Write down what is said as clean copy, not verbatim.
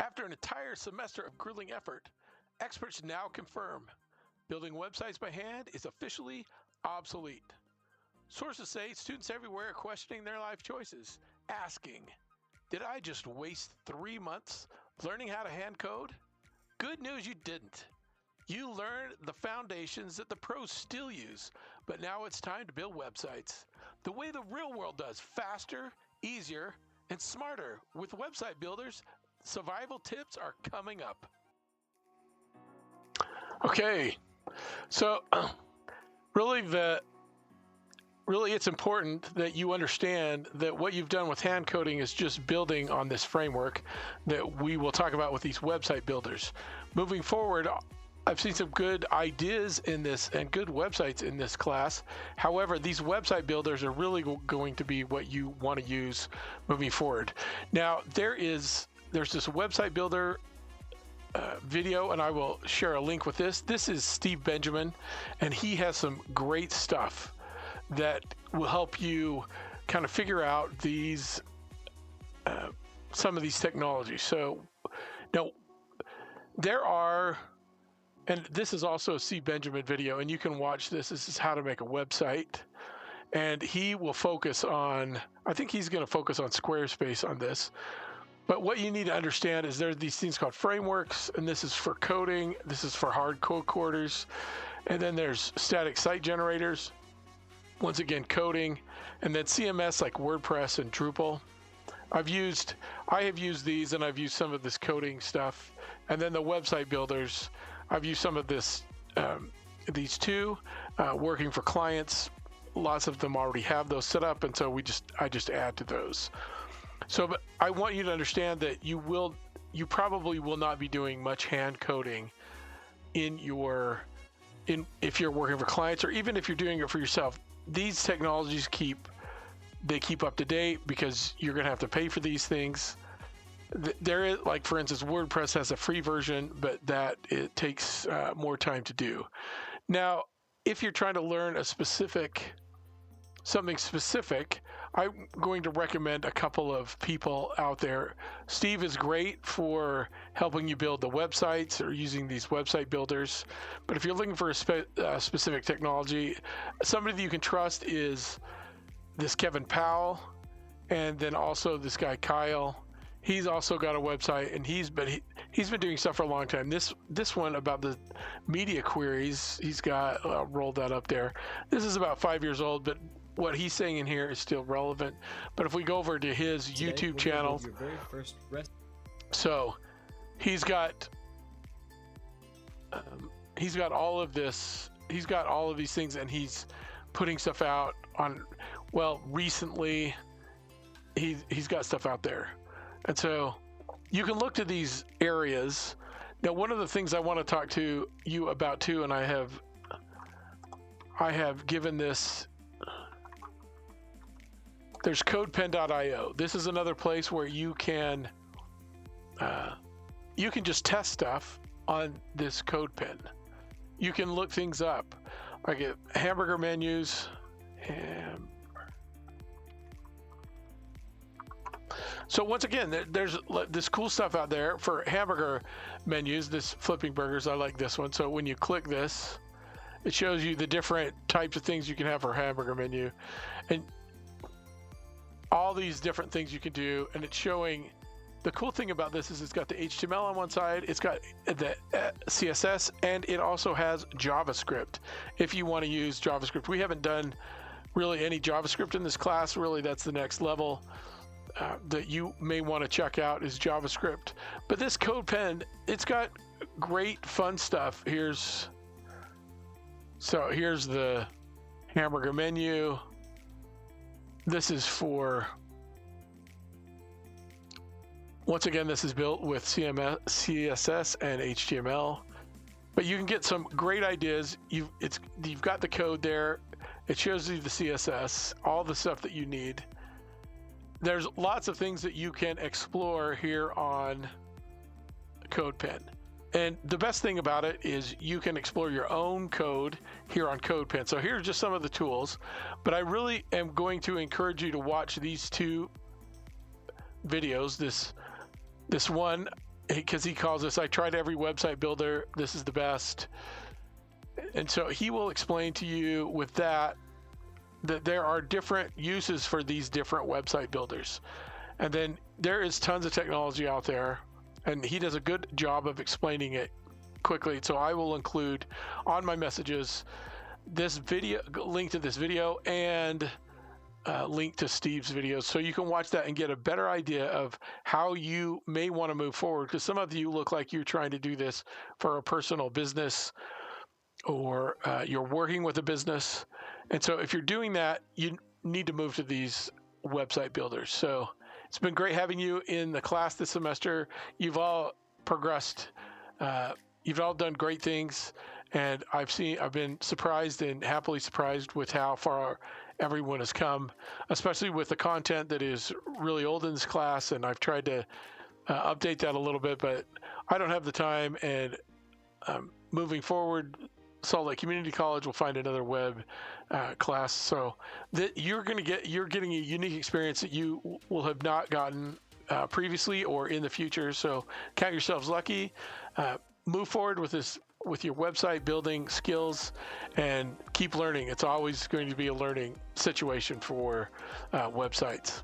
After an entire semester of grueling effort, experts now confirm building websites by hand is officially obsolete. Sources say students everywhere are questioning their life choices, asking, did I just waste 3 months learning how to hand code? Good news, you didn't. You learned the foundations that the pros still use, but now it's time to build websites the way the real world does, faster, easier, and smarter. With website builders, survival tips are coming up. Okay, so really it's important that you understand that what you've done with hand coding is just building on this framework that we will talk about with these website builders. Moving forward, I've seen some good ideas in this and good websites in this class. However, these website builders are really going to be what you want to use moving forward. Now, there's this website builder video, and I will share a link with this. This is Steve Benjamin, and he has some great stuff that will help you kind of figure out these some of these technologies. So now there are, and this is also a Steve Benjamin video, and you can watch this. This is how to make a website, and he will focus on, I think he's going to focus on Squarespace on this. But what you need to understand is there's these things called frameworks, and this is for coding. This is for hard code quarters. And then there's static site generators. Once again, coding. And then CMS like WordPress and Drupal. I have used these, and I've used some of this coding stuff. And then the website builders, I've used some of this, these two, working for clients. Lots of them already have those set up, and so I just add to those. So, but I want you to understand that you probably will not be doing much hand coding if you're working for clients, or even if you're doing it for yourself. These technologies keep up to date because you're going to have to pay for these things. There is, like, for instance, WordPress has a free version, but that it takes more time to do. Now, if you're trying to learn something specific, I'm going to recommend a couple of people out there. Steve is great for helping you build the websites or using these website builders. But if you're looking for a specific technology, somebody that you can trust is this Kevin Powell, and then also this guy Kyle. He's also got a website, and he's been doing stuff for a long time. This one about the media queries, he's got rolled that up there. This is about 5 years old, but what he's saying in here is still relevant. But if we go over to his YouTube channel, so he's got all of this. He's got all of these things, and he's putting stuff out on. Well, recently, he's got stuff out there, and so you can look to these areas. Now, one of the things I want to talk to you about too, and I have given this. There's codepen.io. This is another place where you can just test stuff on this CodePen. You can look things up, like hamburger menus. So once again, there's this cool stuff out there for hamburger menus. This flipping burgers, I like this one. So when you click this, it shows you the different types of things you can have for a hamburger menu, and all these different things you can do. And it's showing, the cool thing about this is it's got the HTML on one side, it's got the CSS, and it also has JavaScript if you want to use JavaScript. We haven't done really any JavaScript in this class. Really, that's the next level that you may want to check out is JavaScript. But this CodePen, it's got great fun stuff. Here's the hamburger menu. This is for, once again, this is built with CSS and HTML, but you can get some great ideas. You've got the code there. It shows you the CSS, all the stuff that you need. There's lots of things that you can explore here on CodePen. And the best thing about it is you can explore your own code here on CodePen. So here's just some of the tools, but I really am going to encourage you to watch these two videos. This one because he calls us, I tried every website builder, this is the best. And so he will explain to you with that there are different uses for these different website builders. And then there is tons of technology out there, and he does a good job of explaining it quickly. So I will include on my messages this video, link to this video, and link to Steve's videos, so you can watch that and get a better idea of how you may want to move forward, because some of you look like you're trying to do this for a personal business, or you're working with a business. And so if you're doing that, you need to move to these website builders. So it's been great having you in the class this semester. You've all progressed. You've all done great things, and I've been surprised and happily surprised with how far everyone has come, especially with the content that is really old in this class. And I've tried to update that a little bit, but I don't have the time. And moving forward, Salt Lake Community College will find another web class, so that you're getting a unique experience that you will have not gotten previously or in the future. So count yourselves lucky. Move forward with your website building skills, and keep learning. It's always going to be a learning situation for websites.